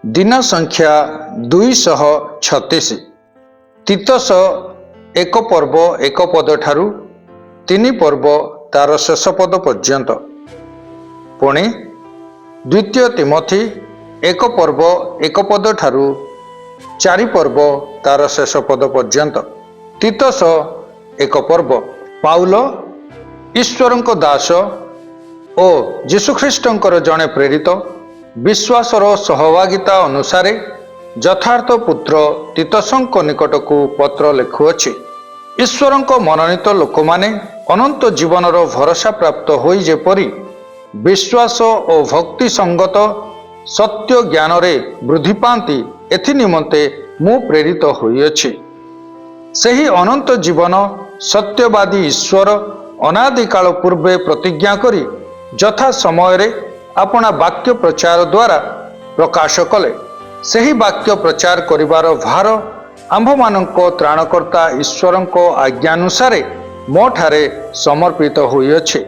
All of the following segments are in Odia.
दिन संख्या 236 तीतस एक पर्व एक पद ठारू तीन पर्व तार शेष पद पर्यंत। पुणी द्वितीय तिमोथी एक पर्व एक पद ठारू चारि पर्व तार शेष पद पर्यंत। तीतस एक पर्व। पाउल ईश्वरंक दास ओ जीशुख्रीष्टंकर जड़े प्रेरित विश्वासर सहभागिता अनुसार यथार्थ पुत्र तीतसंक निकट को पत्र लिखुअछि। ईश्वरंक मनोनीत लोक माने अनंत जीवनर भरोसा प्राप्त होई जेपरि विश्वास और भक्ति संगत सत्य ज्ञान रे वृद्धि पाती एथि निमंते मु प्रेरित होइअछि। सही अनंत जीवन सत्यवादी ईश्वर अनादि काल पूर्वे प्रतिज्ञा करी यथा समय रे अपना वाक्य प्रचार द्वारा प्रकाश कले। सही वाक्य प्रचार करिवार भार आम्भमानंक त्राणकर्ता ईश्वरंक आज्ञानुसारे मो ठारे समर्पित होइअछि।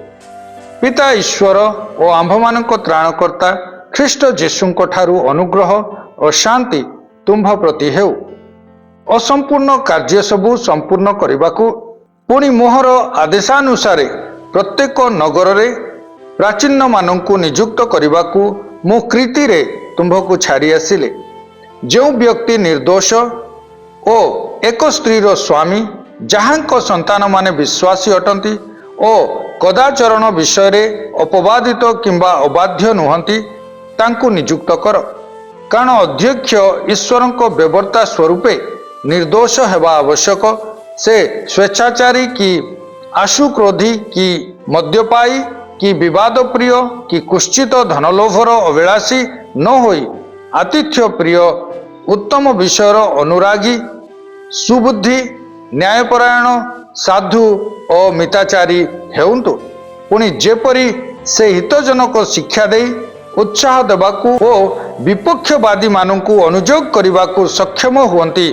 पिता ईश्वर और आम्भमानंक त्राणकर्ता ख्रीष्ट जीशुंक ठारू अनुग्रह और शांति तुम्भ प्रति हेउ। असंपूर्ण कार्य सबु संपूर्ण करिबाकू पुणी मोहर आदेशानुसारे प्रत्येक नगर रे प्राचीन मानंकु नियुक्त करिबाकू मु कृति रे तुम्भकु छाड़ी आसिले। जो व्यक्ति निर्दोष ओ एक स्त्रीर स्वामी जहांक संतान माने विश्वासी अटंती ओ कदाचरण विषय रे अपवादित किंबा अबाध्य नुहंती तांकु नियुक्त कर। कारण अध्यक्ष ईश्वरंक व्यवर्ता स्वरूपे निर्दोष हेबा आवश्यक। से स्वेच्छाचारी कि आशुक्रोधी कि मद्यपायी कि विवाद प्रिय कि कुश्चित धनलोभर अभिलाषी न होई आतिथ्य प्रिय उत्तम विषयर अनुरागी सुबुद्धि न्यायपरायण साधु और मिताचारी हेउंतु। पुणी जेपरी से हितजनक शिक्षा दे उत्साह देबाकू और विपक्षवादी मानंकु अनुयोग करिबाकू सक्षम हुअंती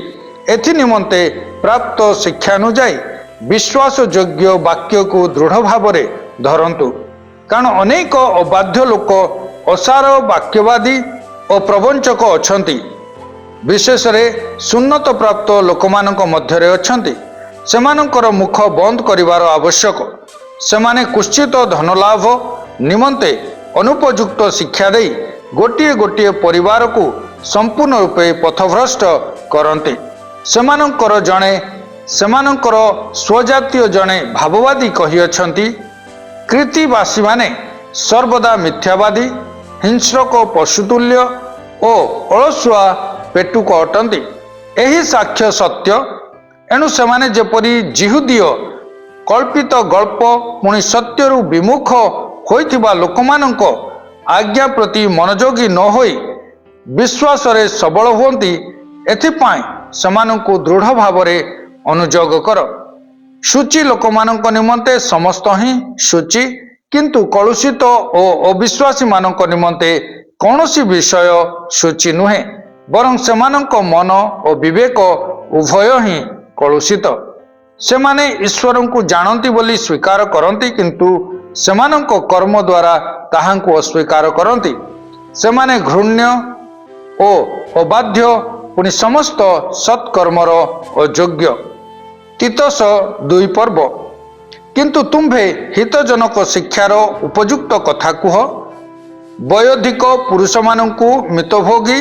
एथि निमंते प्राप्त शिक्षानुजाई विश्वास योग्य वाक्य को दृढ़ भावरे धरंतु। कारण अनेक अबाध्य लोक असार वाक्यवादी और प्रवंचक अछंती। विशेष रे सुन्नत प्राप्त लोकमानक मध्यरे अछंती। सेमानकर मुख बंद करिवार आवश्यक। सेमाने कुश्चित धनलाभ निमंते अनुपयुक्त शिक्षा दे गोटिए गोटिए परिवार को संपूर्ण रूपे पथभ्रष्ट करंती। सेमानकर जणे सेमानकर स्वजातीय जणे भाववादी कहिअछंती कृतिवासी माने सर्वदा मिथ्यावादी हिंस्रक पशुतुल्य ओ अलसुआ पेटुक अटंती। एही साक्ष्य सत्य। एणु सेमाने जेपरी जिहुदीय कल्पित गल्प पुणी सत्यरु विमुख होइथिबा लोकमानंक आज्ञा प्रति मनोयोगी न होई विश्वास रे सबल हुअंती एथिपाई सेमानंकु दृढ़ भावरे अनुयोग कर। शुचि लोकमानंक निमंते समस्त ही शुचि किंतु कलुषित और अविश्वासी मानंक निमंते कौनसी विषय शुचि नुहे बरं सेमानंक मन और विवेक उभय ही कलुषित। सेमाने ईश्वरंकु जानती बोली स्वीकार करती किंतु सेमानंक कर्म द्वारा ताहांकु अस्वीकार करती। सेमाने घृण्य ओ अबाध्य पुनि समस्त सत्कर्मर अयोग्य। तीतस 2 पर्व। किंतु तुम्भे हितजनक शिक्षार उपयुक्त कथा कुह। वयोधिक पुरुष मानंकु मितभोगी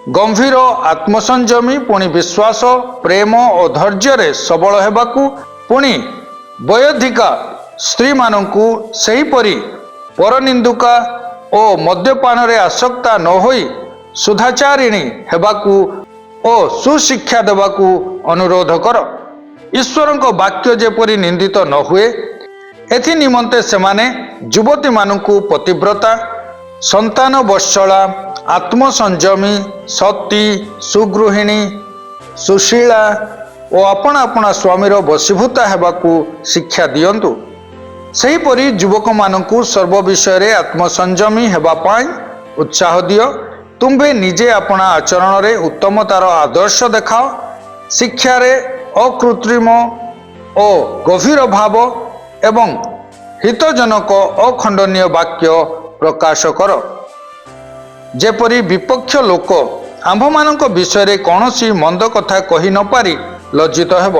गंभीर आत्मसंयमी पुणी विश्वास प्रेम और धैर्य रे सबल हेबाकू पुणी वयोधिका स्त्री मानंकु सेहीपरि परनिंदुका ओ मद्यपान रे आसक्ता न होई सुधाचारिणी हेबाकू ओ सुशिक्षा देबाकू अनुरोध कर। ईश्वरंक वाक्य जेपरि निंदित न हुए एथि निमंते सेमाने युवती मानंकु पतिव्रता संतान वत्सला आत्मसंयमी सती सुगृहिणी सुशीला और अपना अपना स्वामीर वशीभूता हेबाकू शिक्षा दियंतु। सेहीपरि युवक मानंकु सर्व विषय रे आत्मसंयमी हेबा पाई उत्साह दियो। तुम्भे निजे अपना आचरण रे उत्तमतार आदर्श देखाओ। शिक्षा रे अकृत्रिम ओ गभीर भाव एवं हितजनक अखंडनीय वाक्य प्रकाश कर। ଯେପରି ବିପକ୍ଷ ଲୋକ ଆମ୍ଭମାନଙ୍କ ବିଷୟରେ କୌଣସି ମନ୍ଦ କଥା କହି ନ ପାରି ଲଜ୍ଜିତ ହେବ।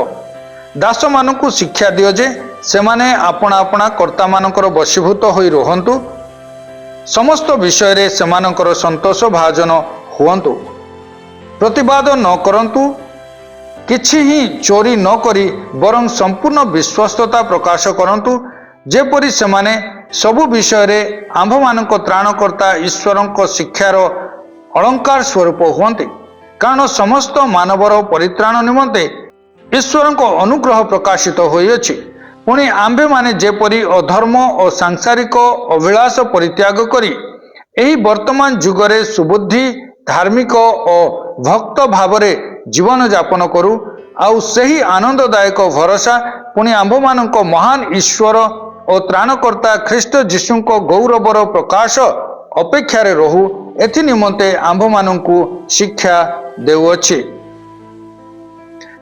ଦାସମାନଙ୍କୁ ଶିକ୍ଷା ଦିଅ ଯେ ସେମାନେ ଆପଣା ଆପଣା କର୍ତ୍ତାମାନଙ୍କର ବଶୀଭୂତ ହୋଇ ରୁହନ୍ତୁ। ସମସ୍ତ ବିଷୟରେ ସେମାନଙ୍କର ସନ୍ତୋଷ ଭାଜନ ହୁଅନ୍ତୁ। ପ୍ରତିବାଦ ନ କରନ୍ତୁ, କିଛି ହିଁ ଚୋରି ନ କରି ବରଂ ସମ୍ପୂର୍ଣ୍ଣ ବିଶ୍ୱସ୍ତତା ପ୍ରକାଶ କରନ୍ତୁ, ଯେପରି ସେମାନେ ସବୁ ବିଷୟରେ ଆମ୍ଭମାନଙ୍କ ତ୍ରାଣକର୍ତ୍ତା ଈଶ୍ୱରଙ୍କ ଶିକ୍ଷାର ଅଳଙ୍କାର ସ୍ୱରୂପ ହୁଅନ୍ତି। କାରଣ ସମସ୍ତ ମାନବର ପରିତ୍ରାଣ ନିମନ୍ତେ ଈଶ୍ୱରଙ୍କ ଅନୁଗ୍ରହ ପ୍ରକାଶିତ ହୋଇଅଛି। ପୁଣି ଆମ୍ଭେମାନେ ଯେପରି ଅଧର୍ମ ଓ ସାଂସାରିକ ଅଭିଳାଷ ପରିତ୍ୟାଗ କରି ଏହି ବର୍ତ୍ତମାନ ଯୁଗରେ ସୁବୁଦ୍ଧି, ଧାର୍ମିକ ଓ ଭକ୍ତ ଭାବରେ ଜୀବନଯାପନ କରୁ, ଆଉ ସେହି ଆନନ୍ଦଦାୟକ ଭରସା ପୁଣି ଆମ୍ଭମାନଙ୍କ ମହାନ ଈଶ୍ୱର ଓ ତ୍ରାଣକର୍ତ୍ତା ଖ୍ରୀଷ୍ଟ ଯୀଶୁଙ୍କ ଗୌରବର ପ୍ରକାଶ ଅପେକ୍ଷାରେ ରହୁ, ଏଥି ନିମନ୍ତେ ଆମ୍ଭମାନଙ୍କୁ ଶିକ୍ଷା ଦେଉଅଛି।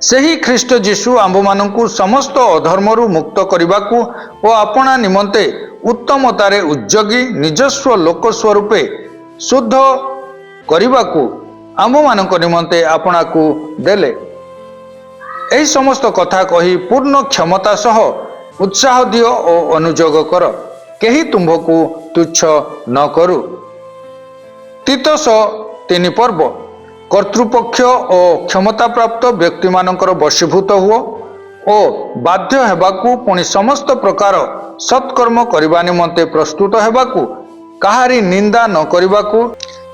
ସେହି ଖ୍ରୀଷ୍ଟ ଯୀଶୁ ଆମ୍ଭମାନଙ୍କୁ ସମସ୍ତ ଅଧର୍ମରୁ ମୁକ୍ତ କରିବାକୁ ଓ ଆପଣା ନିମନ୍ତେ ଉତ୍ତମତାରେ ଉଦ୍ଯୋଗୀ ନିଜସ୍ୱ ଲୋକ ସ୍ୱରୂପେ ଶୁଦ୍ଧ କରିବାକୁ ଆମ୍ଭମାନଙ୍କ ନିମନ୍ତେ ଆପଣାକୁ ଦେଲେ। ଏହି ସମସ୍ତ କଥା କହି ପୂର୍ଣ୍ଣ କ୍ଷମତା ସହ ଉତ୍ସାହ ଦିଅ ଓ ଅନୁଯୋଗ କର, କେହି ତୁମ୍ଭକୁ ତୁଚ୍ଛ ନ କରୁ। ତିତସ 3 ପର୍ବ। କର୍ତ୍ତୃପକ୍ଷ ଓ କ୍ଷମତାପ୍ରାପ୍ତ ବ୍ୟକ୍ତିମାନଙ୍କର ବଶୀଭୂତ ହୁଅ ଓ ବାଧ୍ୟ ହେବାକୁ, ପୁଣି ସମସ୍ତ ପ୍ରକାର ସତ୍କର୍ମ କରିବା ନିମନ୍ତେ ପ୍ରସ୍ତୁତ ହେବାକୁ, କାହାରି ନିନ୍ଦା ନ କରିବାକୁ,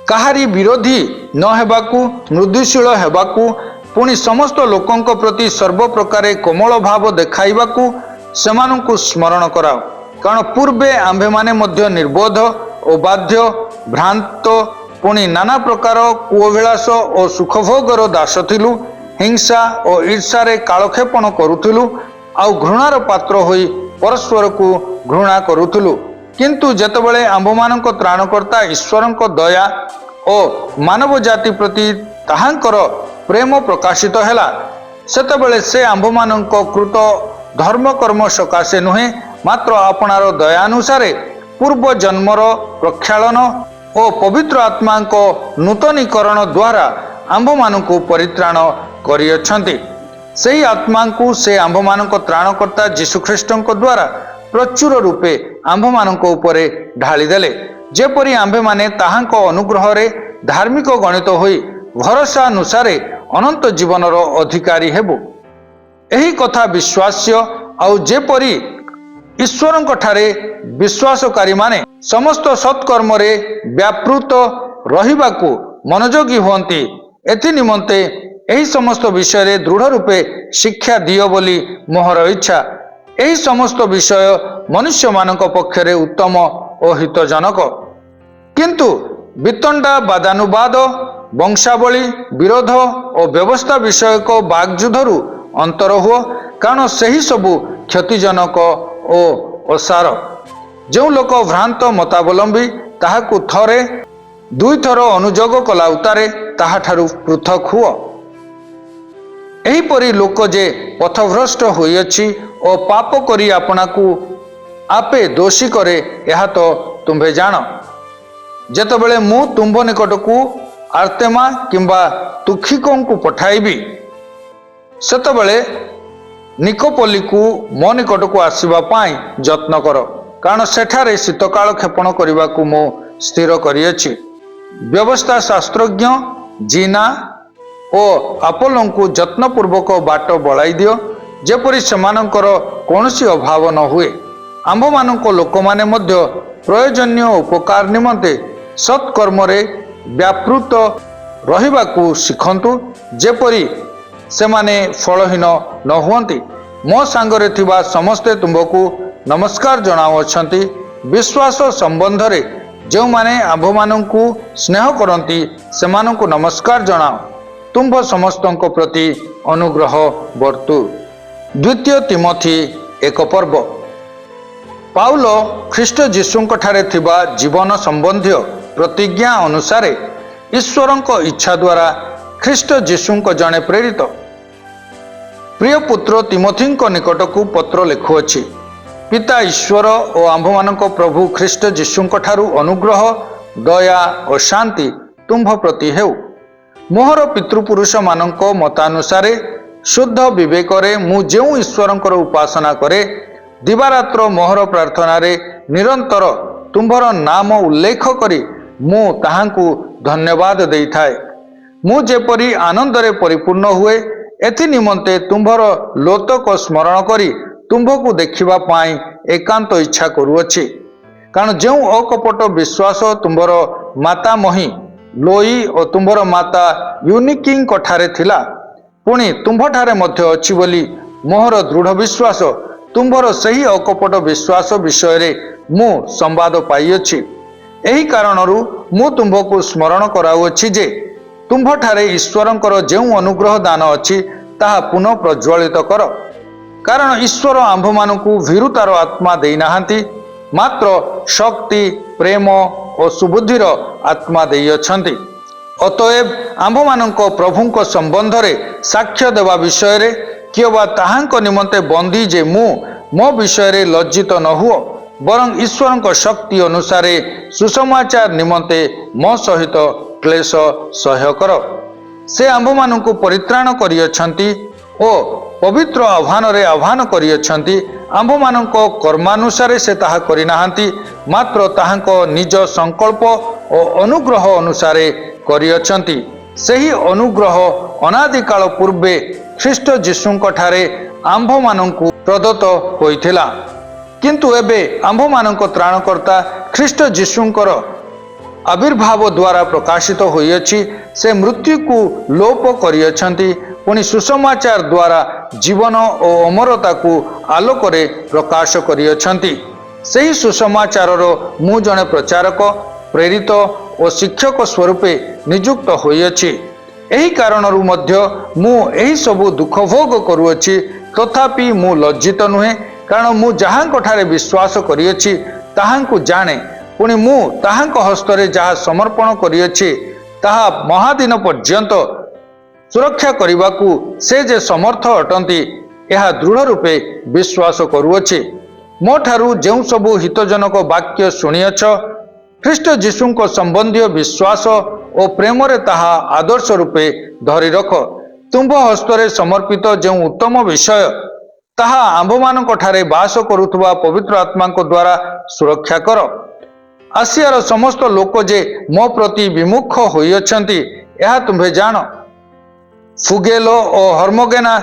କାହାରି ବିରୋଧୀ ନ ହେବାକୁ, ମୃଦୁଶୀଳ ହେବାକୁ, ପୁଣି ସମସ୍ତ ଲୋକଙ୍କ ପ୍ରତି ସର୍ବପ୍ରକାରେ କୋମଳ ଭାବ ଦେଖାଇବାକୁ ସେମାନଙ୍କୁ ସ୍ମରଣ କରାଅ। କାରଣ ପୂର୍ବେ ଆମ୍ଭେମାନେ ମଧ୍ୟ ନିର୍ବୋଧ ଓ ବାଧ୍ୟ, ଭ୍ରାନ୍ତ, ପୁଣି ନାନା ପ୍ରକାର କୁଅଭିଳାଷ ଓ ସୁଖଭୋଗର ଦାସ ଥିଲୁ। ହିଂସା ଓ ଈର୍ଷାରେ କାଳକ୍ଷେପଣ କରୁଥିଲୁ, ଆଉ ଘୃଣାର ପାତ୍ର ହୋଇ ପରସ୍ପରକୁ ଘୃଣା କରୁଥିଲୁ। କିନ୍ତୁ ଯେତେବେଳେ ଆମ୍ଭମାନଙ୍କ ତ୍ରାଣକର୍ତ୍ତା ଈଶ୍ୱରଙ୍କ ଦୟା ଓ ମାନବ ଜାତି ପ୍ରତି ତାହାଙ୍କର ପ୍ରେମ ପ୍ରକାଶିତ ହେଲା, ସେତେବେଳେ ସେ ଆମ୍ଭମାନଙ୍କ କୃତ ଧର୍ମକର୍ମ ସକାଶେ ନୁହେଁ, ମାତ୍ର ଆପଣାର ଦୟାନୁସାରେ ପୂର୍ବ ଜନ୍ମର ପ୍ରକ୍ଷାଳନ ଓ ପବିତ୍ର ଆତ୍ମାଙ୍କ ନୂତନୀକରଣ ଦ୍ୱାରା ଆମ୍ଭମାନଙ୍କୁ ପରିତ୍ରାଣ କରିଅଛନ୍ତି। ସେହି ଆତ୍ମାଙ୍କୁ ସେ ଆମ୍ଭମାନଙ୍କ ତ୍ରାଣକର୍ତ୍ତା ଯୀଶୁଖ୍ରୀଷ୍ଟଙ୍କ ଦ୍ୱାରା ପ୍ରଚୁର ରୂପେ ଆମ୍ଭମାନଙ୍କ ଉପରେ ଢାଳିଦେଲେ, ଯେପରି ଆମ୍ଭେମାନେ ତାହାଙ୍କ ଅନୁଗ୍ରହରେ ଧାର୍ମିକ ଗଣିତ ହୋଇ ଭରସାନୁସାରେ ଅନନ୍ତ ଜୀବନର ଅଧିକାରୀ ହେବୁ। ଏହି କଥା ବିଶ୍ୱାସ୍ୟ, ଆଉ ଯେପରି ଈଶ୍ୱରଙ୍କଠାରେ ବିଶ୍ୱାସକାରୀମାନେ ସମସ୍ତ ସତ୍କର୍ମରେ ବ୍ୟାପୃତ ରହିବାକୁ ମନୋଯୋଗୀ ହୁଅନ୍ତି, ଏଥି ନିମନ୍ତେ ଏହି ସମସ୍ତ ବିଷୟରେ ଦୃଢ଼ ରୂପେ ଶିକ୍ଷା ଦିଅ ବୋଲି ମୋହର ଇଚ୍ଛା। ଏହି ସମସ୍ତ ବିଷୟ ମନୁଷ୍ୟମାନଙ୍କ ପକ୍ଷରେ ଉତ୍ତମ ଓ ହିତଜନକ। କିନ୍ତୁ ବିତଣ୍ଡା, ବାଦାନୁବାଦ, ବଂଶାବଳୀ, ବିରୋଧ ଓ ବ୍ୟବସ୍ଥା ବିଷୟକ ବାଗ୍ଯୁଦ୍ଧରୁ ଅନ୍ତର ହୁଅ, କାରଣ ସେହି ସବୁ କ୍ଷତିଜନକ ଓ ଅସାର। ଯେଉଁ ଲୋକ ଭ୍ରାନ୍ତ ମତାବଲମ୍ବୀ, ତାହାକୁ ଥରେ ଦୁଇଥର ଅନୁଯୋଗ କଲା ଉତ୍ତାରେ ତାହାଠାରୁ ପୃଥକ ହୁଅ। ଏହିପରି ଲୋକ ଯେ ପଥଭ୍ରଷ୍ଟ ହୋଇଅଛି ଓ ପାପ କରି ଆପଣାକୁ ଆପେ ଦୋଷୀ କରେ, ଏହା ତ ତୁମ୍ଭେ ଜାଣ। ଯେତେବେଳେ ମୁଁ ତୁମ୍ଭ ନିକଟକୁ ଆର୍ତ୍ତେମା କିମ୍ବା ତୁଖିକଙ୍କୁ ପଠାଇବି, ସେତେବେଳେ ନିକୋପୋଲିକୁ ମୋ ନିକଟକୁ ଆସିବା ପାଇଁ ଯତ୍ନ କର, କାରଣ ସେଠାରେ ଶୀତକାଳ କ୍ଷେପଣ କରିବାକୁ ମୁଁ ସ୍ଥିର କରିଅଛି। ବ୍ୟବସ୍ଥା ଶାସ୍ତ୍ରଜ୍ଞ ଜିନା ଓ ଆପୋଲୋଙ୍କୁ ଯତ୍ନପୂର୍ବକ ବାଟ ବଳାଇ ଦିଅ, ଯେପରି ସେମାନଙ୍କର କୌଣସି ଅଭାବ ନ ହୁଏ। ଆମ୍ଭମାନଙ୍କ ଲୋକମାନେ ମଧ୍ୟ ପ୍ରୟୋଜନୀୟ ଉପକାର ନିମନ୍ତେ ସତ୍କର୍ମରେ ବ୍ୟାପୃତ ରହିବାକୁ ଶିଖନ୍ତୁ, ଯେପରି ସେମାନେ ଫଳହୀନ ନ ହୁଅନ୍ତି। ମୋ ସାଙ୍ଗରେ ଥିବା ସମସ୍ତେ ତୁମ୍ଭକୁ ନମସ୍କାର ଜଣାଉଅଛନ୍ତି। ବିଶ୍ୱାସ ସମ୍ବନ୍ଧରେ ଯେଉଁମାନେ ଆମ୍ଭମାନଙ୍କୁ ସ୍ନେହ କରନ୍ତି, ସେମାନଙ୍କୁ ନମସ୍କାର ଜଣାଅ। ତୁମ୍ଭ ସମସ୍ତଙ୍କ ପ୍ରତି ଅନୁଗ୍ରହ ବର୍ତ୍ତୁ। 2 ତିମୋଥୀ 1 ପର୍ବ। ପାଉଲ ଖ୍ରୀଷ୍ଟ ଯୀଶୁଙ୍କଠାରେ ଥିବା ଜୀବନ ସମ୍ବନ୍ଧୀୟ ପ୍ରତିଜ୍ଞା ଅନୁସାରେ ଈଶ୍ୱରଙ୍କ ଇଚ୍ଛା ଦ୍ୱାରା ଖ୍ରୀଷ୍ଟ ଯୀଶୁଙ୍କ ଜଣେ ପ୍ରେରିତ ପ୍ରିୟ ପୁତ୍ର ତିମୋଥୀଙ୍କ ନିକଟକୁ ପତ୍ର ଲେଖୁଅଛି। ପିତା ଈଶ୍ୱର ଓ ଆମ୍ଭମାନଙ୍କ ପ୍ରଭୁ ଖ୍ରୀଷ୍ଟ ଯୀଶୁଙ୍କଠାରୁ ଅନୁଗ୍ରହ दया और शांति तुम्भ प्रति हेउ। मोहर पितृपुरुष मानक मतानुसारे शुद्ध विवेकरे मु जेउ ईश्वरंकर उपासना करे दिवारात्र मोहर प्रार्थना रे निरंतर तुम्भर नाम उल्लेख करी मु ताहांकु धन्यवाद देइथाए। मु जेपरी आनंदरे परिपूर्ण हुए एथि निमंते तुम्भर लोतक स्मरण करी तुम्भकु देखिबा पाई एकांत इच्छा करूअछि। कारण जो अकपट विश्वास तुम्भर माता मही लोई और तुम्भर माता यूनिकिंग ठारे थिला पुणी तुम्भठारे मध्य अछि बोली मोहर दृढ़ विश्वास तुम्भर सही अकपट विश्वास विषय रे मु संवाद पाइअछि। एही कारणरू मु तुम्भकु स्मरण कराउछि जे तुम्भठारे ईश्वरंकर जेउ अनुग्रह दान अछि ताहा पुनः प्रज्वलित कर। कारण ईश्वर आंभमानकु भीरुतार आत्मा देई नाहांती मात्र शक्ति प्रेम और सुबुद्धिर आत्मा देई अछंती। अतएव आंभमानक प्रभुंक संबंध रे साक्ष्य देवा विषय रे कियो बा ताहांक निमंते बंदी जे मु मो विषय रे लज्जित न हुओ बरं ईश्वरंक शक्ति अनुसार सुसमाचार निमंते मो सहित क्लेश सह्य कर। से आंभमानकु परित्राण करियछंती ओ पवित्र आह्वान रे आह्वान करियछंती। आंभमानक कर्मानुसारे से ताहा करि नाहांती मात्र ताहांक निज संकल्प और अनुग्रह अनुसारे करियछंती। सही अनुग्रह अनादि काल पूर्वे ख्रीष्ट जीशुंक ठारे आंभमानकु प्रदत्त होइथिला किंतु एबे आंभमानक त्राणकर्ता ख्रीष्ट जीशुंकर आविर्भाव द्वारा प्रकाशित होइअछि। से मृत्यु को लोप करियछंती पुणी सुसमाचार द्वारा जीवन और अमरता को आलोक रे प्रकाश करियछंती। सही सुसमाचारर मु जने प्रचारक प्रेरित और शिक्षक स्वरूपे नियुक्त होइअछि। एही कारणरू मध्य मु एही सबु दुख भोग करूअछि तथापि मु लज्जित नुहे। कारण मु जहांक ठारे विश्वास करिअछि ताहांकु जाने पुणी मु ताहांक हस्तरे जहा समर्पण करिअछि ताहा महादिन पर्यंत सुरक्षा करने से जे समर्थ अटंती यह दृढ़ रूपे विश्वास करुअछि। मो ठारू जो सबु हितजनक वाक्य शुणियछ ख्रीष्ट जीशुंक संबंधी विश्वास और प्रेम रे ताहा आदर्श रूपे धरि रख। तुम्भ हस्तरे समर्पित जो उत्तम विषय ताहा आंभमानक ठारे वास करुथुवा पवित्र आत्मांक द्वारा सुरक्षा कर। आसियार समस्त लोक जे मो प्रति विमुख होइअछंती यह तुम्हे जान। फुगेलो और हर्मोगेना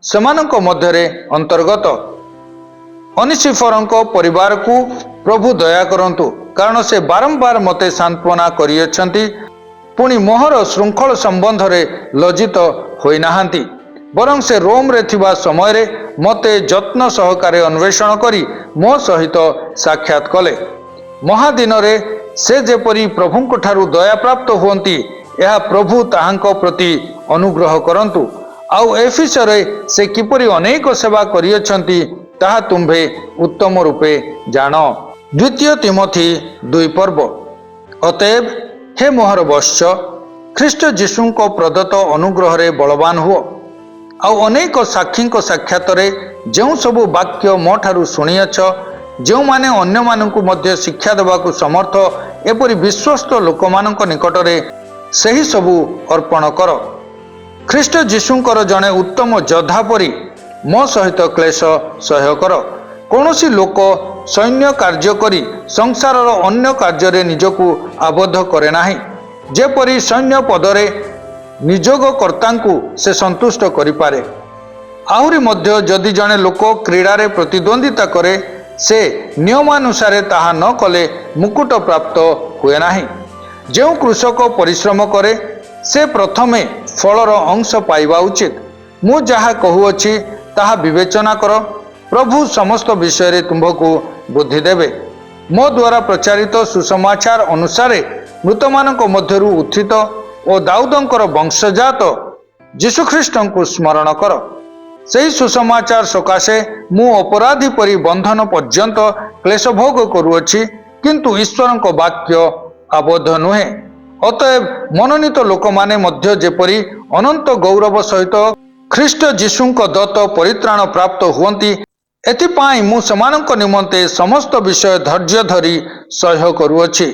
सेमानक मध्यरे अंतर्गत। अनिसिफरंक परिवार को प्रभु दया करंतु कारण से बारंबार मते सांत्वना करियछंती पुणी मोहर श्रृंखल संबंध रे लज्जित होई नाहांती बरं से रोम रे थिबा समय रे मते जत्न सहकारे अन्वेषण करी मो सहित साक्षात कले। महादिन रे से जेपरी प्रभुंक ठारू दया प्राप्त हुअंती यह प्रभु ताहांक प्रति अनुग्रह करंतु। आउ एफिसरे से किपरि अनेक सेवा करियछंती ताहा तुम्भे उत्तम रूपे जान। द्वितीय तिमोथी 2 पर्व। अतएव हे मोहर वश्य ख्रीष्ट जीशुंक प्रदत्त अनुग्रह रे बलवान हुओ। आउ अनेक साक्षींक साक्षात रे जो सबु वाक्य मो ठारू शुणियछ जो माने अन्य मानकु मध्य शिक्षा देबाकु समर्थ एपरि विश्वस्त लोकमानक निकटरे सही सबु अर्पण कर। ख्रीष्ट जीशुंकर जने उत्तम योद्धा परी मो सहित क्लेश सह्य कर। कौनसी लोक सैन्य कार्य करी संसारर अन्य कार्य निजकु आबद्ध करे नाही जेपरी सैन्य पदरे निजोगकर्तांकु से संतुष्ट करिपारे। आहुरी मध्य जदि जने लोक क्रीडारे प्रतिद्वंदिता करे से नियमानुसारे ताहा न कले मुकुट प्राप्त हुए नाही। जो कृषक परिश्रम करे से प्रथमे फलर अंश पाइबा उचित। मु जहा कहुअछि ताहा विवेचना कर। प्रभु समस्त विषय रे तुम्भकु बुद्धि देवे। मो द्वारा प्रचारित सुसमाचार अनुसारे मृतमानक मध्यरु उत्थित और दाऊदंकर वंशजात जीशुख्रीष्टंकु स्मरण कर। सही सुसमाचार सकाशे मु अपराधी परी बंधन पर्यंत क्लेश भोग करुअछि किंतु ईश्वरंक वाक्य आबद्ध नुहे। अतएव मनोनीत लोक माने मध्य जेपरी अनंत गौरव सहित ख्रीष्ट जीशुंक दत्त परित्राण प्राप्त हुअंती एथिपाई मु समानंक निमंते समस्त विषय धैर्य धरी सह्य करुअछि।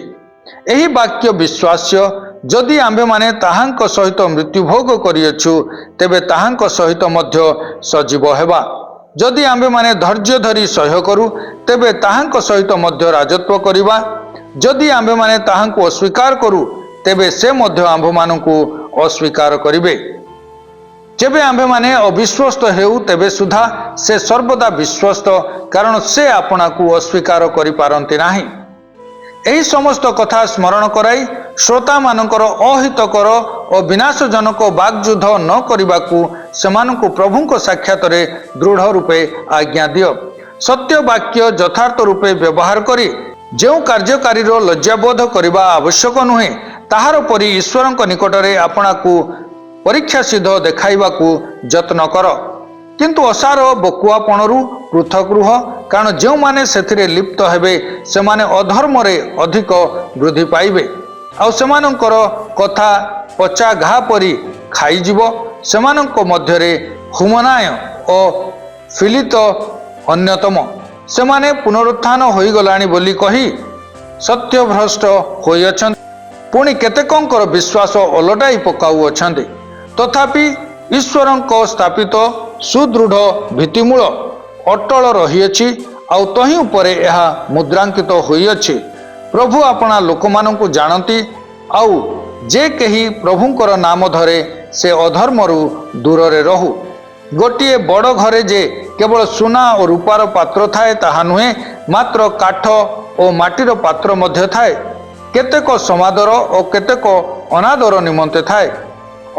ଏହି ବାକ୍ୟ ବିଶ୍ୱାସ୍ୟ। ଯଦି ଆମ୍ଭେମାନେ ତାହାଙ୍କ ସହିତ ମୃତ୍ୟୁଭୋଗ କରିଅଛୁ ତେବେ ତାହାଙ୍କ ସହିତ ମଧ୍ୟ ସଜୀବ ହେବା। ଯଦି ଆମ୍ଭେମାନେ ଧୈର୍ଯ୍ୟ ଧରି ସହ୍ୟ କରୁ ତେବେ ତାହାଙ୍କ ସହିତ ମଧ୍ୟ ରାଜତ୍ୱ କରିବା। ଯଦି ଆମ୍ଭେମାନେ ତାହାଙ୍କୁ ଅସ୍ୱୀକାର କରୁ ତେବେ ସେ ମଧ୍ୟ ଆମ୍ଭମାନଙ୍କୁ ଅସ୍ୱୀକାର କରିବେ। ଯେବେ ଆମ୍ଭେମାନେ ଅବିଶ୍ୱସ୍ତ ହେଉ ତେବେ ସୁଦ୍ଧା ସେ ସର୍ବଦା ବିଶ୍ୱସ୍ତ, କାରଣ ସେ ଆପଣାକୁ ଅସ୍ୱୀକାର କରିପାରନ୍ତି ନାହିଁ। ଏହି ସମସ୍ତ କଥା ସ୍ମରଣ କରାଇ ଶ୍ରୋତାମାନଙ୍କର ଅହିତକର ଓ ବିନାଶଜନକ ବାକ୍ଯୁଦ୍ଧ ନ କରିବାକୁ ସେମାନଙ୍କୁ ପ୍ରଭୁଙ୍କ ସାକ୍ଷାତରେ ଦୃଢ଼ ରୂପେ ଆଜ୍ଞା ଦିଅ। ସତ୍ୟ ବାକ୍ୟ ଯଥାର୍ଥ ରୂପେ ବ୍ୟବହାର କରି ଯେଉଁ କାର୍ଯ୍ୟକାରୀର ଲଜ୍ଜାବୋଧ କରିବା ଆବଶ୍ୟକ ନୁହେଁ, ତାହାର ପରି ଈଶ୍ୱରଙ୍କ ନିକଟରେ ଆପଣାକୁ ପରୀକ୍ଷା ସିଦ୍ଧ ଦେଖାଇବାକୁ ଯତ୍ନ କର। କିନ୍ତୁ ଅସାର ବକୁଆପଣରୁ ପୃଥକ ରୁହ, କାରଣ ଯେଉଁମାନେ ସେଥିରେ ଲିପ୍ତ ହେବେ ସେମାନେ ଅଧର୍ମରେ ଅଧିକ ବୃଦ୍ଧି ପାଇବେ, ଆଉ ସେମାନଙ୍କର କଥା ପଚା ଘା ପରି ଖାଇଯିବ। ସେମାନଙ୍କ ମଧ୍ୟରେ ହୁମନାୟ ଓ ଫିଲିତ ଅନ୍ୟତମ। ସେମାନେ ପୁନରୁତ୍ଥାନ ହୋଇଗଲାଣି ବୋଲି କହି ସତ୍ୟଭ୍ରଷ୍ଟ ହୋଇଅଛନ୍ତି, ପୁଣି କେତେକଙ୍କର ବିଶ୍ୱାସ ଓଲଟାଇ ପକାଉଅଛନ୍ତି। ତଥାପି ଈଶ୍ୱରଙ୍କ ସ୍ଥାପିତ ସୁଦୃଢ଼ ଭିତ୍ତିମୂଳ ଅଟଳ ରହିଅଛି, ଆଉ ତହିଁ ଉପରେ ଏହା ମୁଦ୍ରାଙ୍କିତ ହୋଇଅଛି। ପ୍ରଭୁ ଆପଣା ଲୋକମାନଙ୍କୁ ଜାଣନ୍ତି, ଆଉ ଯେ କେହି ପ୍ରଭୁଙ୍କର ନାମ ଧରେ ସେ ଅଧର୍ମରୁ ଦୂରରେ ରହୁ। ଗୋଟିଏ ବଡ଼ ଘରେ ଯେ କେବଳ ସୁନା ଓ ରୂପାର ପାତ୍ର ଥାଏ ତାହା ନୁହେଁ, ମାତ୍ର କାଠ ଓ ମାଟିର ପାତ୍ର ମଧ୍ୟ ଥାଏ। କେତେକ ସମାଦର ଓ କେତେକ ଅନାଦର ନିମନ୍ତେ ଥାଏ।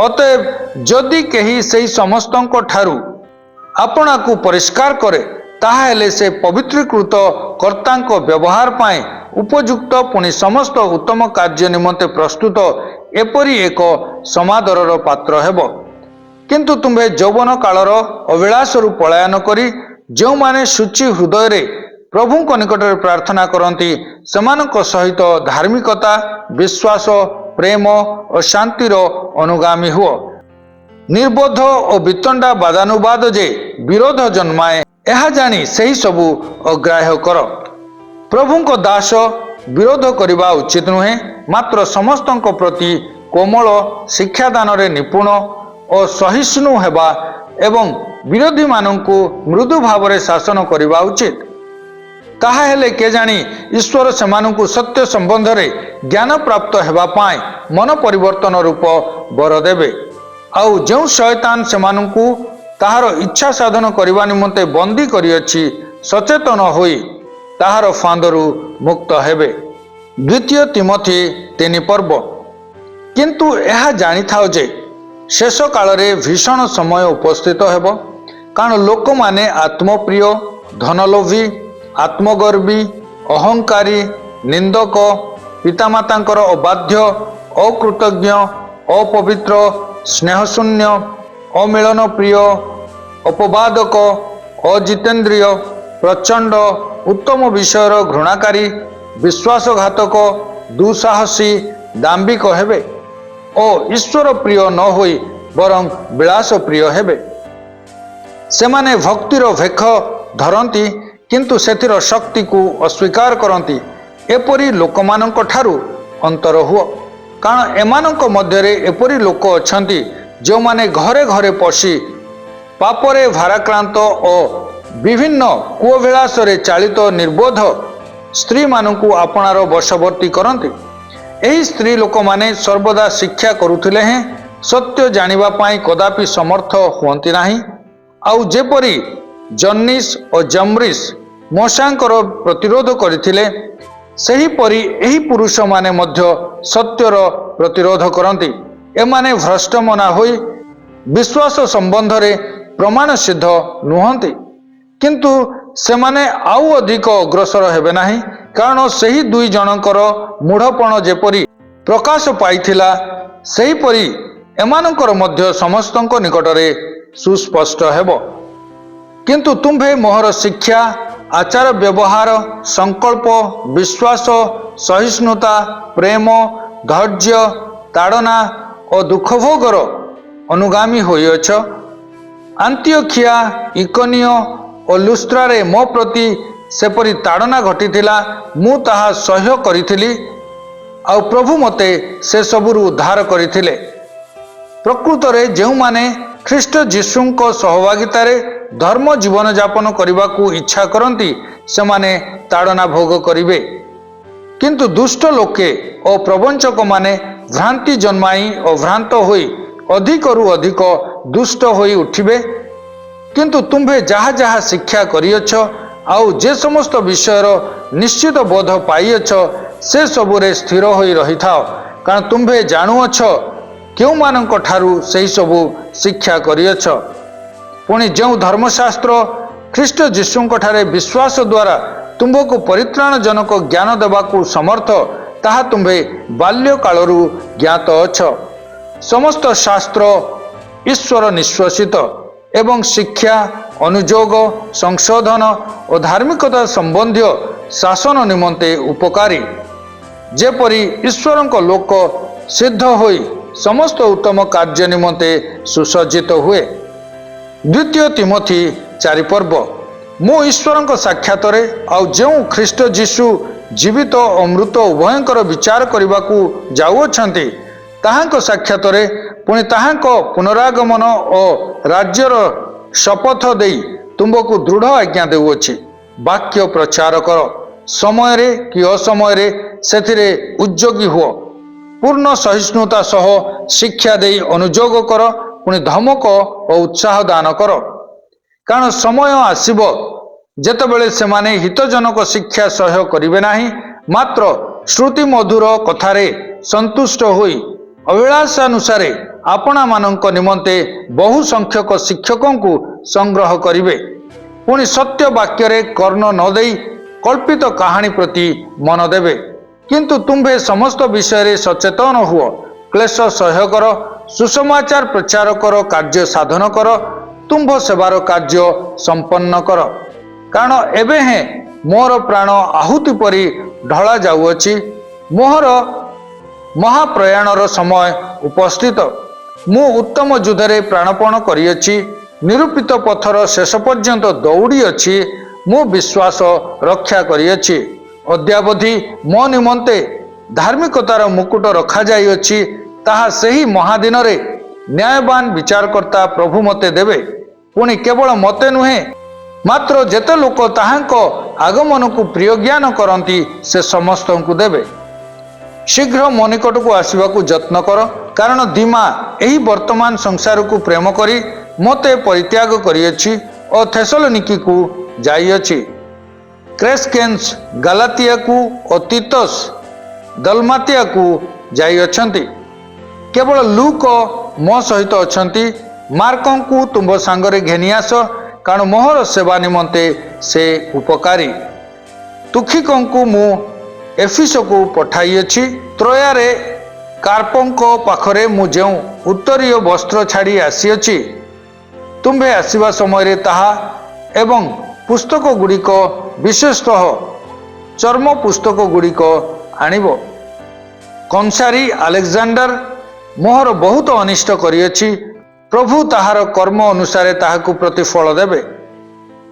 ଅତଏବ ଯଦି କେହି ସେହି ସମସ୍ତଙ୍କ ଠାରୁ ଆପଣାକୁ ପରିଷ୍କାର କରେ, ତାହାହେଲେ ସେ ପବିତ୍ରୀକୃତ କର୍ତ୍ତାଙ୍କ ବ୍ୟବହାର ପାଇଁ ଉପଯୁକ୍ତ, ପୁଣି ସମସ୍ତ ଉତ୍ତମ କାର୍ଯ୍ୟ ନିମନ୍ତେ ପ୍ରସ୍ତୁତ, ଏପରି ଏକ ସମାଦରର ପାତ୍ର ହେବ। କିନ୍ତୁ ତୁମ୍ଭେ ଯୌବନ କାଳର ଅଭିଳାଷରୁ ପଳାୟନ କରି ଯେଉଁମାନେ ଶୁଚି ହୃଦୟରେ ପ୍ରଭୁଙ୍କ ନିକଟରେ ପ୍ରାର୍ଥନା କରନ୍ତି ସେମାନଙ୍କ ସହିତ ଧାର୍ମିକତା, ବିଶ୍ୱାସ, ପ୍ରେମ ଓ ଶାନ୍ତିର ଅନୁଗାମୀ ହୁଅ। ନିର୍ବୋଧ ଓ ବିତଣ୍ଡା ବାଦାନୁବାଦ ଯେ ବିରୋଧ ଜନ୍ମାଏ, ଏହା ଜାଣି ସେହି ସବୁ ଅଗ୍ରାହ୍ୟ କର। ପ୍ରଭୁଙ୍କ ଦାସ ବିରୋଧ କରିବା ଉଚିତ ନୁହେଁ, ମାତ୍ର ସମସ୍ତଙ୍କ ପ୍ରତି କୋମଳ ଶିକ୍ଷାଦାନରେ ନିପୁଣ ଓ ସହିଷ୍ଣୁ ହେବା ଏବଂ ବିରୋଧୀମାନଙ୍କୁ ମୃଦୁ ଭାବରେ ଶାସନ କରିବା ଉଚିତ। ତାହା ହେଲେ କେଜାଣି ଈଶ୍ୱର ସେମାନଙ୍କୁ ସତ୍ୟ ସମ୍ବନ୍ଧରେ ଜ୍ଞାନ ପ୍ରାପ୍ତ ହେବା ପାଇଁ ମନ ପରିବର୍ତ୍ତନ ରୂପ ବର ଦେବେ, ଆଉ ଯେଉଁ ଶୟତାନ ସେମାନଙ୍କୁ ତାହାର ଇଚ୍ଛା ସାଧନ କରିବା ନିମନ୍ତେ ବନ୍ଦୀ କରିଅଛି ସଚେତନ ହୋଇ ତାହାର ଫାନ୍ଦରୁ ମୁକ୍ତ ହେବେ। ଦ୍ୱିତୀୟ ତିମୋଥୀ 3 ପର୍ବ। କିନ୍ତୁ ଏହା ଜାଣିଥାଅ ଯେ ଶେଷ କାଳରେ ଭୀଷଣ ସମୟ ଉପସ୍ଥିତ ହେବ, କାରଣ ଲୋକମାନେ ଆତ୍ମପ୍ରିୟ, ଧନଲୋଭୀ, ଆତ୍ମଗର୍ବୀ, ଅହଙ୍କାରୀ, ନିନ୍ଦକ, ପିତାମାତାଙ୍କର ଅବାଧ୍ୟ, ଅକୃତଜ୍ଞ, ଅପବିତ୍ର, ସ୍ନେହଶୂନ୍ୟ, ଅମିଳନ ପ୍ରିୟ, ଅପବାଦକ, ଅଜିତେନ୍ଦ୍ରିୟ, ପ୍ରଚଣ୍ଡ, ଉତ୍ତମ ବିଷୟର ଘୃଣାକାରୀ, ବିଶ୍ୱାସଘାତକ, ଦୁଃସାହସୀ, ଦାମ୍ଭିକ ହେବେ ଓ ଈଶ୍ୱର ପ୍ରିୟ ନ ହୋଇ ବରଂ ବିଳାସ ପ୍ରିୟ ହେବେ। ସେମାନେ ଭକ୍ତିର ଭେଖ ଧରନ୍ତି କିନ୍ତୁ ସେଥିର ଶକ୍ତିକୁ ଅସ୍ୱୀକାର କରନ୍ତି। ଏପରି ଲୋକମାନଙ୍କ ଠାରୁ ଅନ୍ତର ହୁଅ, କାରଣ ଏମାନଙ୍କ ମଧ୍ୟରେ ଏପରି ଲୋକ ଅଛନ୍ତି ଯେଉଁମାନେ ଘରେ ଘରେ ପଶି ପାପରେ ଭାରାକ୍ରାନ୍ତ ଓ ବିଭିନ୍ନ କୁଅଭିଳାଷରେ ଚାଳିତ ନିର୍ବୋଧ ସ୍ତ୍ରୀମାନଙ୍କୁ ଆପଣାର ବଶବର୍ତ୍ତୀ କରନ୍ତି। ଏହି ସ୍ତ୍ରୀ ଲୋକମାନେ ସର୍ବଦା ଶିକ୍ଷା କରୁଥିଲେ ହେଁ ସତ୍ୟ ଜାଣିବା ପାଇଁ କଦାପି ସମର୍ଥ ହୁଅନ୍ତି ନାହିଁ। ଆଉ ଯେପରି ଜନ୍ନିସ୍ ଓ ଜମ୍ରିସ୍ ମୋଶାଙ୍କର ପ୍ରତିରୋଧ କରିଥିଲେ, ସେହିପରି ଏହି ପୁରୁଷମାନେ ମଧ୍ୟ ସତ୍ୟର ପ୍ରତିରୋଧ କରନ୍ତି। ଏମାନେ ଭ୍ରଷ୍ଟମନା ହୋଇ ବିଶ୍ୱାସ ସମ୍ବନ୍ଧରେ ପ୍ରମାଣ ସିଦ୍ଧ ନୁହନ୍ତି, କିନ୍ତୁ ସେମାନେ ଆଉ ଅଧିକ ଅଗ୍ରସର ହେବେ ନାହିଁ, କାରଣ ସେହି ଦୁଇ ଜଣଙ୍କର ମୂଢ଼ପଣ ଯେପରି ପ୍ରକାଶ ପାଇଥିଲା, ସେହିପରି ଏମାନଙ୍କର ମଧ୍ୟ ସମସ୍ତଙ୍କ ନିକଟରେ ସୁସ୍ପଷ୍ଟ ହେବ। କିନ୍ତୁ ତୁମ୍ଭେ ମୋହର ଶିକ୍ଷା, ଆଚାର ବ୍ୟବହାର, ସଂକଳ୍ପ, ବିଶ୍ୱାସ, ସହିଷ୍ଣୁତା, ପ୍ରେମ, ଧୈର୍ଯ୍ୟ, ତାଡ଼ନା ଓ ଦୁଃଖଭୋଗର ଅନୁଗାମୀ ହୋଇଅଛ। ଆନ୍ତିଓଖିଆ, ଇକୋନିୟ ଓ ଲୁସ୍ତ୍ରାରେ ମୋ ପ୍ରତି ସେପରି ତାଡ଼ନା ଘଟିଥିଲା, ମୁଁ ତାହା ସହ୍ୟ କରିଥିଲି। ଆଉ ପ୍ରଭୁ ମୋତେ ସେ ସବୁରୁ ଉଦ୍ଧାର କରିଥିଲେ। ପ୍ରକୃତରେ ଯେଉଁମାନେ ଖ୍ରୀଷ୍ଟ ଯୀଶୁଙ୍କ ସହଭାଗିତାରେ ଧର୍ମ ଜୀବନଯାପନ କରିବାକୁ ଇଚ୍ଛା କରନ୍ତି ସେମାନେ ତାଡ଼ନା ଭୋଗ କରିବେ। କିନ୍ତୁ ଦୁଷ୍ଟ ଲୋକେ ଓ ପ୍ରବଞ୍ଚକମାନେ ଭ୍ରାନ୍ତି ଜନ୍ମାଇ ଓ ଭ୍ରାନ୍ତ ହୋଇ ଅଧିକରୁ ଅଧିକ ଦୁଷ୍ଟ ହୋଇ ଉଠିବେ। କିନ୍ତୁ ତୁମ୍ଭେ ଯାହା ଯାହା ଶିକ୍ଷା କରିଅଛ ଆଉ ଯେ ସମସ୍ତ ବିଷୟର ନିଶ୍ଚିତ ବୋଧ ପାଇଅଛ ସେ ସବୁରେ ସ୍ଥିର ହୋଇ ରହିଥାଅ, କାରଣ ତୁମ୍ଭେ ଜାଣୁଅଛ କେଉଁମାନଙ୍କ ଠାରୁ ସେହିସବୁ ଶିକ୍ଷା କରିଅଛ। ପୁଣି ଯେଉଁ ଧର୍ମଶାସ୍ତ୍ର ଖ୍ରୀଷ୍ଟ ଯୀଶୁଙ୍କଠାରେ ବିଶ୍ୱାସ ଦ୍ୱାରା ତୁମ୍ଭକୁ ପରିତ୍ରାଣଜନକ ଜ୍ଞାନ ଦେବାକୁ ସମର୍ଥ, ତାହା ତୁମ୍ଭେ ବାଲ୍ୟକାଳରୁ ଜ୍ଞାତ ଅଛ। ସମସ୍ତ ଶାସ୍ତ୍ର ଈଶ୍ୱର ନିଶ୍ୱାସିତ ଏବଂ ଶିକ୍ଷା, ଅନୁଯୋଗ, ସଂଶୋଧନ ଓ ଧାର୍ମିକତା ସମ୍ବନ୍ଧୀୟ ଶାସନ ନିମନ୍ତେ ଉପକାରୀ, ଯେପରି ଈଶ୍ୱରଙ୍କ ଲୋକ ସିଦ୍ଧ ହୋଇ ସମସ୍ତ ଉତ୍ତମ କାର୍ଯ୍ୟ ନିମନ୍ତେ ସୁସଜ୍ଜିତ ହୁଏ। ଦ୍ୱିତୀୟ ତିମୋଥୀ 4 ପର୍ବ। ମୁଁ ଈଶ୍ୱରଙ୍କ ସାକ୍ଷାତରେ ଆଉ ଯେଉଁ ଖ୍ରୀଷ୍ଟ ଯୀଶୁ ଜୀବିତ ଓ ମୃତ ଉଭୟଙ୍କର ବିଚାର କରିବାକୁ ଯାଉଅଛନ୍ତି ତାହାଙ୍କ ସାକ୍ଷାତରେ ପୁଣି ତାହାଙ୍କ ପୁନରାଗମନ ଓ ରାଜ୍ୟର ଶପଥ ଦେଇ ତୁମ୍ଭକୁ ଦୃଢ଼ ଆଜ୍ଞା ଦେଉଅଛି। ବାକ୍ୟ ପ୍ରଚାର କର, ସମୟରେ କି ଅସମୟରେ ସେଥିରେ ଉଦ୍ଯୋଗୀ ହୁଅ। ପୂର୍ଣ୍ଣ ସହିଷ୍ଣୁତା ସହ ଶିକ୍ଷା ଦେଇ ଅନୁଯୋଗ କର, ପୁଣି ଧମକ ଓ ଉତ୍ସାହ ଦାନ କର। କାରଣ ସମୟ ଆସିବ ଯେତେବେଳେ ସେମାନେ ହିତଜନକ ଶିକ୍ଷା ସହ୍ୟ କରିବେ ନାହିଁ, ମାତ୍ର ଶ୍ରୁତି ମଧୁର କଥାରେ ସନ୍ତୁଷ୍ଟ ହୋଇ ଅଭିଳାଷାନୁସାରେ ଆପଣାମାନଙ୍କ ନିମନ୍ତେ ବହୁ ସଂଖ୍ୟକ ଶିକ୍ଷକଙ୍କୁ ସଂଗ୍ରହ କରିବେ। ପୁଣି ସତ୍ୟ ବାକ୍ୟରେ କର୍ଣ୍ଣ ନ ଦେଇ କଳ୍ପିତ କାହାଣୀ ପ୍ରତି ମନ ଦେବେ। କିନ୍ତୁ ତୁମ୍ଭେ ସମସ୍ତ ବିଷୟରେ ସଚେତନ ହୁଅ, କ୍ଲେଶ ସହ୍ୟ କର, ସୁସମାଚାର ପ୍ରଚାର କର, କାର୍ଯ୍ୟ ସାଧନ କର, ତୁମ୍ଭ ସେବାର କାର୍ଯ୍ୟ ସମ୍ପନ୍ନ କର। କାରଣ ଏବେ ହେଁ ମୋର ପ୍ରାଣ ଆହୁତି ପରି ଢଳା ଯାଉଅଛି, ମୋହର ମହାପ୍ରୟାଣର ସମୟ ଉପସ୍ଥିତ। ମୁଁ ଉତ୍ତମ ଯୁଦ୍ଧରେ ପ୍ରାଣପଣ କରିଅଛି, ନିରୂପିତ ପଥର ଶେଷ ପର୍ଯ୍ୟନ୍ତ ଦୌଡ଼ିଅଛି, ମୁଁ ବିଶ୍ୱାସ ରକ୍ଷା କରିଅଛି। ଅଦ୍ୟାବଧି ମୋ ନିମନ୍ତେ ଧାର୍ମିକତାର ମୁକୁଟ ରଖାଯାଇଅଛି, ତାହା ସେହି ମହାଦିନରେ ନ୍ୟାୟବାନ ବିଚାରକର୍ତ୍ତା ପ୍ରଭୁ ମୋତେ ଦେବେ। ପୁଣି କେବଳ ମୋତେ ନୁହେଁ, ମାତ୍ର ଯେତେ ଲୋକ ତାହାଙ୍କ ଆଗମନକୁ ପ୍ରିୟ ଜ୍ଞାନ କରନ୍ତି ସେ ସମସ୍ତଙ୍କୁ ଦେବେ। ଶୀଘ୍ର ମୋ ନିକଟକୁ ଆସିବାକୁ ଯତ୍ନ କର, କାରଣ ଦିମା ଏହି ବର୍ତ୍ତମାନ ସଂସାରକୁ ପ୍ରେମ କରି ମୋତେ ପରିତ୍ୟାଗ କରିଅଛି ଓ ଥେସଲୋନିକିକୁ ଯାଇଅଛି। କ୍ରେସ୍କେନ୍ସ ଗାଲାତିଆକୁ ଓ ତିତସ୍ ଦଲମାତିଆକୁ ଯାଇଅଛନ୍ତି। କେବଳ ଲୁକ ମୋ ସହିତ ଅଛନ୍ତି। ମାର୍କଙ୍କୁ ତୁମ୍ଭ ସାଙ୍ଗରେ ଘେନି ଆସ, କାରଣ ମୋହର ସେବା ନିମନ୍ତେ ସେ ଉପକାରୀ। ତୁଖିକଙ୍କୁ ମୁଁ ଏଫିସକୁ ପଠାଇଅଛି। ତ୍ରୋୟାରେ କାର୍ପଙ୍କ ପାଖରେ ମୁଁ ଯେଉଁ ଉତ୍ତରୀୟ ବସ୍ତ୍ର ଛାଡ଼ି ଆସିଅଛି, ତୁମ୍ଭେ ଆସିବା ସମୟରେ ତାହା ଏବଂ ପୁସ୍ତକ ଗୁଡ଼ିକ, ବିଶେଷତଃ ଚର୍ମ ପୁସ୍ତକ ଗୁଡ଼ିକ ଆଣିବ। କଂସାରୀ ଆଲେକ୍ସାଣ୍ଡର ମୋହର ବହୁତ ଅନିଷ୍ଟ କରିଅଛି, ପ୍ରଭୁ ତାହାର କର୍ମ ଅନୁସାରେ ତାହାକୁ ପ୍ରତିଫଳ ଦେବେ।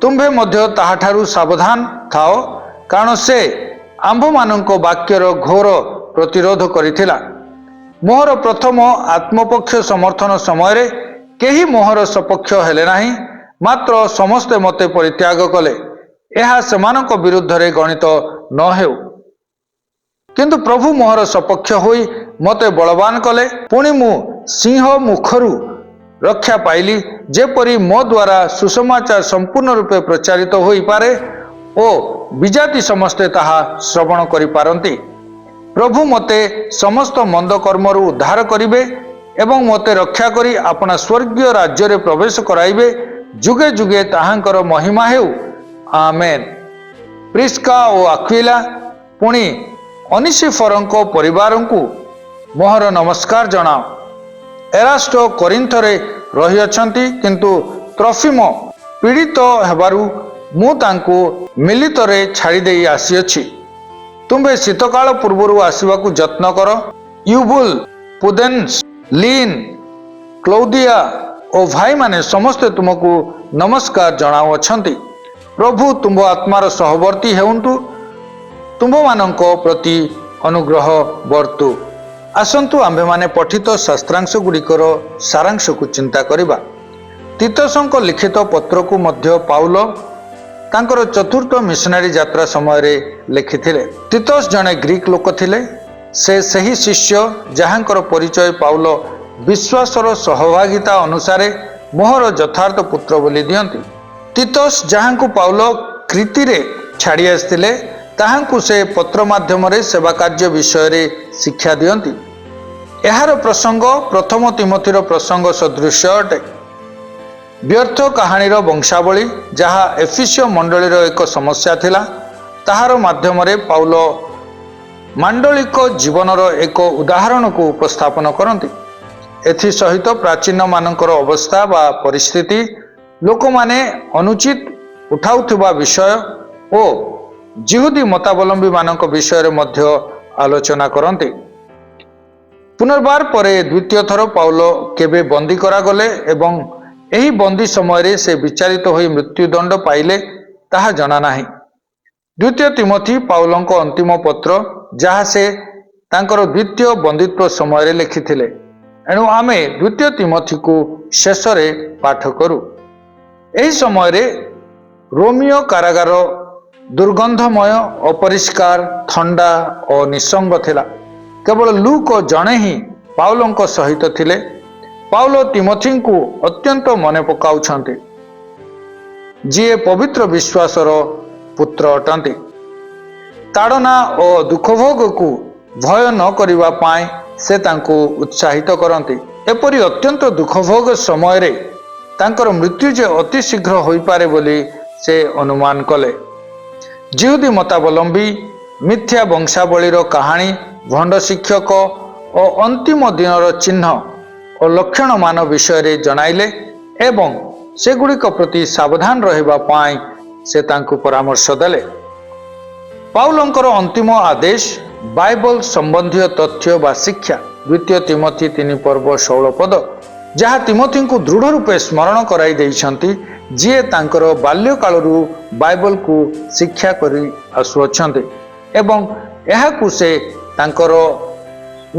ତୁମ୍ଭେ ମଧ୍ୟ ତାହାଠାରୁ ସାବଧାନ ଥାଅ, କାରଣ ସେ ଆମ୍ଭମାନଙ୍କ ବାକ୍ୟର ଘୋର ପ୍ରତିରୋଧ କରିଥିଲା। ମୋହର ପ୍ରଥମ ଆତ୍ମପକ୍ଷ ସମର୍ଥନ ସମୟରେ କେହି ମୋହର ସପକ୍ଷ ହେଲେ ନାହିଁ, ମାତ୍ର ସମସ୍ତେ ମୋତେ ପରିତ୍ୟାଗ କଲେ। ଏହା ସେମାନଙ୍କ ବିରୁଦ୍ଧରେ ଗଣିତ ନ ହେଉ, କିନ୍ତୁ ପ୍ରଭୁ ମୋହର ସପକ୍ଷ ହୋଇ ମୋତେ ବଳବାନ କଲେ। ପୁଣି ମୁଁ ସିଂହ ମୁଖରୁ ରକ୍ଷା ପାଇଲି, ଯେପରି ମୋ ଦ୍ୱାରା ସୁସମାଚାର ସମ୍ପୂର୍ଣ୍ଣ ରୂପେ ପ୍ରଚାରିତ ହୋଇପାରେ ଓ ବିଜାତି ସମସ୍ତେ ତାହା ଶ୍ରବଣ କରିପାରନ୍ତି। ପ୍ରଭୁ ମୋତେ ସମସ୍ତ ମନ୍ଦ କର୍ମରୁ ଉଦ୍ଧାର କରିବେ ଏବଂ ମୋତେ ରକ୍ଷା କରି ଆପଣା ସ୍ୱର୍ଗୀୟ ରାଜ୍ୟରେ ପ୍ରବେଶ କରାଇବେ। ଯୁଗେ ଯୁଗେ ତାହାଙ୍କର ମହିମା ହେଉ। ଆମେନ୍। ପ୍ରିସ୍କା ଓ ଆକ୍ୱିଲା ପୁଣି ଅନିସିଫରଙ୍କ ପରିବାରଙ୍କୁ ମୋହର ନମସ୍କାର ଜଣାଅ। ଏରାଷ୍ଟ କରିନ୍ଥରେ ରହିଅଛନ୍ତି, କିନ୍ତୁ ତ୍ରଫିମ ପୀଡ଼ିତ ହେବାରୁ ମୁଁ ତାଙ୍କୁ ମିଲିତରେ ଛାଡ଼ିଦେଇ ଆସିଅଛି। ତୁମ୍ଭେ ଶୀତକାଳ ପୂର୍ବରୁ ଆସିବାକୁ ଯତ୍ନ କର। ୟୁବୁଲ, ପୁଦେନ୍ସ, ଲିନ୍, କ୍ଲୌଦିଆ ଓ ଭାଇମାନେ ସମସ୍ତେ ତୁମକୁ ନମସ୍କାର ଜଣାଉଅଛନ୍ତି। ପ୍ରଭୁ ତୁମ୍ଭ ଆତ୍ମାର ସହବର୍ତ୍ତୀ ହେଉନ୍ତୁ। ତୁମ୍ଭମାନଙ୍କ ପ୍ରତି ଅନୁଗ୍ରହ ବର୍ତ୍ତୁ। ଆସନ୍ତୁ ଆମ୍ଭେମାନେ ପଠିତ ଶାସ୍ତ୍ରାଂଶ ଗୁଡ଼ିକର ସାରାଂଶକୁ ଚିନ୍ତା କରିବା। ତିତସଙ୍କ ଲିଖିତ ପତ୍ରକୁ ମଧ୍ୟ ପାଉଲ ତାଙ୍କର ଚତୁର୍ଥ ମିଶନାରୀ ଯାତ୍ରା ସମୟରେ ଲେଖିଥିଲେ। ତିତସ ଜଣେ ଗ୍ରୀକ୍ ଲୋକ ଥିଲେ। ସେ ସେହି ଶିଷ୍ୟ ଯାହାଙ୍କର ପରିଚୟ ପାଉଲ ବିଶ୍ୱାସର ସହଭାଗିତା ଅନୁସାରେ ମୋହର ଯଥାର୍ଥ ପୁତ୍ର ବୋଲି ଦିଅନ୍ତି। ତିତସ ଯାହାଙ୍କୁ ପାଉଲ କ୍ରିତିରେ ଛାଡ଼ି ଆସିଥିଲେ ତାହାଙ୍କୁ ସେ ପତ୍ର ମାଧ୍ୟମରେ ସେବା କାର୍ଯ୍ୟ ବିଷୟରେ ଶିକ୍ଷା ଦିଅନ୍ତି। ଏହାର ପ୍ରସଙ୍ଗ ପ୍ରଥମ ତିମୋଥୀର ପ୍ରସଙ୍ଗ ସଦୃଶ ଅଟେ। ବ୍ୟର୍ଥ କାହାଣୀର ବଂଶାବଳୀ ଯାହା ଏଫିସିୟ ମଣ୍ଡଳୀର ଏକ ସମସ୍ୟା ଥିଲା, ତାହାର ମାଧ୍ୟମରେ ପାଉଲ ମାଣ୍ଡଳିକ ଜୀବନର ଏକ ଉଦାହରଣକୁ ଉପସ୍ଥାପନ କରନ୍ତି। ଏଥିସହିତ ପ୍ରାଚୀନମାନଙ୍କର ଅବସ୍ଥା ବା ପରିସ୍ଥିତି, ଲୋକମାନେ ଅନୁଚିତ ଉଠାଉଥିବା ବିଷୟ ଓ ଜିହୁଦୀ ମତାବଲମ୍ବୀମାନଙ୍କ ବିଷୟରେ ମଧ୍ୟ ଆଲୋଚନା କରନ୍ତି। ପୁନର୍ବାର ପରେ ଦ୍ୱିତୀୟ ଥର ପାଉଲ କେବେ ବନ୍ଦୀ କରାଗଲେ ଏବଂ ଏହି ବନ୍ଦୀ ସମୟରେ ସେ ବିଚାରିତ ହୋଇ ମୃତ୍ୟୁଦଣ୍ଡ ପାଇଲେ ତାହା ଜଣାନାହିଁ। ଦ୍ୱିତୀୟ ତିମୋଥୀ ପାଉଲଙ୍କ ଅନ୍ତିମ ପତ୍ର ଯାହା ସେ ତାଙ୍କର ଦ୍ୱିତୀୟ ବନ୍ଦୀତ୍ୱ ସମୟରେ ଲେଖିଥିଲେ। ଏଣୁ ଆମେ ଦ୍ୱିତୀୟ ତିମୋଥୀକୁ ଶେଷରେ ପାଠ କରୁ। ଏହି ସମୟରେ ରୋମୀୟ କାରାଗାର ଦୁର୍ଗନ୍ଧମୟ, ଅପରିଷ୍କାର, ଥଣ୍ଡା ଓ ନିଃସଙ୍ଗ ଥିଲା। କେବଳ ଲୁକ ଜଣେ ହିଁ ପାଉଲଙ୍କ ସହିତ ଥିଲେ। ପାଉଲ ତିମୋଥୀଙ୍କୁ ଅତ୍ୟନ୍ତ ମନେ ପକାଉଛନ୍ତି, ଯିଏ ପବିତ୍ର ବିଶ୍ୱାସର ପୁତ୍ର ଅଟନ୍ତି। ତାଡ଼ନା ଓ ଦୁଃଖଭୋଗକୁ ଭୟ ନ କରିବା ପାଇଁ ସେ ତାଙ୍କୁ ଉତ୍ସାହିତ କରନ୍ତି। ଏପରି ଅତ୍ୟନ୍ତ ଦୁଃଖଭୋଗ ସମୟରେ ତାଙ୍କର ମୃତ୍ୟୁ ଯେ ଅତି ଶୀଘ୍ର ହୋଇପାରେ ବୋଲି ସେ ଅନୁମାନ କଲେ। ଜିହୁଦୀ ମତାବଲମ୍ବୀ, ମିଥ୍ୟା ବଂଶାବଳୀର କାହାଣୀ, ଭଣ୍ଡ ଶିକ୍ଷକ ଓ ଅନ୍ତିମ ଦିନର ଚିହ୍ନ ଓ ଲକ୍ଷଣମାନ ବିଷୟରେ ଜଣାଇଲେ ଏବଂ ସେଗୁଡ଼ିକ ପ୍ରତି ସାବଧାନ ରହିବା ପାଇଁ ସେ ତାଙ୍କୁ ପରାମର୍ଶ ଦେଲେ। ପାଉଲଙ୍କର ଅନ୍ତିମ ଆଦେଶ ବାଇବଲ ସମ୍ବନ୍ଧୀୟ ତଥ୍ୟ ବା ଶିକ୍ଷା, ଦ୍ୱିତୀୟ ତିମୋଥୀ 3 ପର୍ବ 16 ପଦ, ଯାହା ତିମୋଥୀଙ୍କୁ ଦୃଢ଼ ରୂପେ ସ୍ମରଣ କରାଇ ଦେଇଛନ୍ତି, ଯିଏ ତାଙ୍କର ବାଲ୍ୟକାଳରୁ ବାଇବଲକୁ ଶିକ୍ଷା କରି ଆସୁଅଛନ୍ତି ଏବଂ ଏହାକୁ ସେ ତାଙ୍କର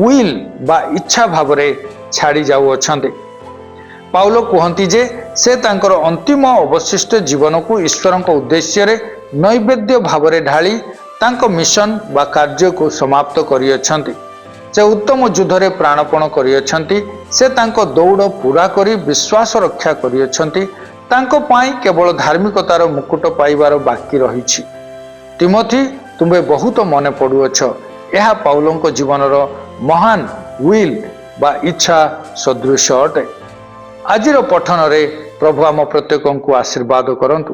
ୱିଲ୍ ବା ଇଚ୍ଛା ଭାବରେ ଛାଡ଼ି ଯାଉଅଛନ୍ତି। ପାଉଲ କୁହନ୍ତି ଯେ ସେ ତାଙ୍କର ଅନ୍ତିମ ଅବଶିଷ୍ଟ ଜୀବନକୁ ଈଶ୍ୱରଙ୍କ ଉଦ୍ଦେଶ୍ୟରେ ନୈବେଦ୍ୟ ଭାବରେ ଢାଳି ତାଙ୍କ ମିଶନ ବା କାର୍ଯ୍ୟକୁ ସମାପ୍ତ କରିଅଛନ୍ତି। ସେ ଉତ୍ତମ ଯୁଦ୍ଧରେ ପ୍ରାଣପଣ କରିଅଛନ୍ତି। ସେ ତାଙ୍କ ଦୌଡ଼ ପୁରା କରି ବିଶ୍ୱାସ ରକ୍ଷା କରିଅଛନ୍ତି। ତାଙ୍କ ପାଇଁ କେବଳ ଧାର୍ମିକତାର ମୁକୁଟ ପାଇବାର ବାକି ରହିଛି। ତିମୋଥୀ, ତୁମେ ବହୁତ ମନେ ପଡ଼ୁଅଛ। ଏହା ପାଉଲଙ୍କ ଜୀବନର ମହାନ ୱିଲ୍ ବା ଇଚ୍ଛା ସଦୃଶ ଅଟେ। ଆଜିର ପଠନରେ ପ୍ରଭୁ ଆମ ପ୍ରତ୍ୟେକଙ୍କୁ ଆଶୀର୍ବାଦ କରନ୍ତୁ।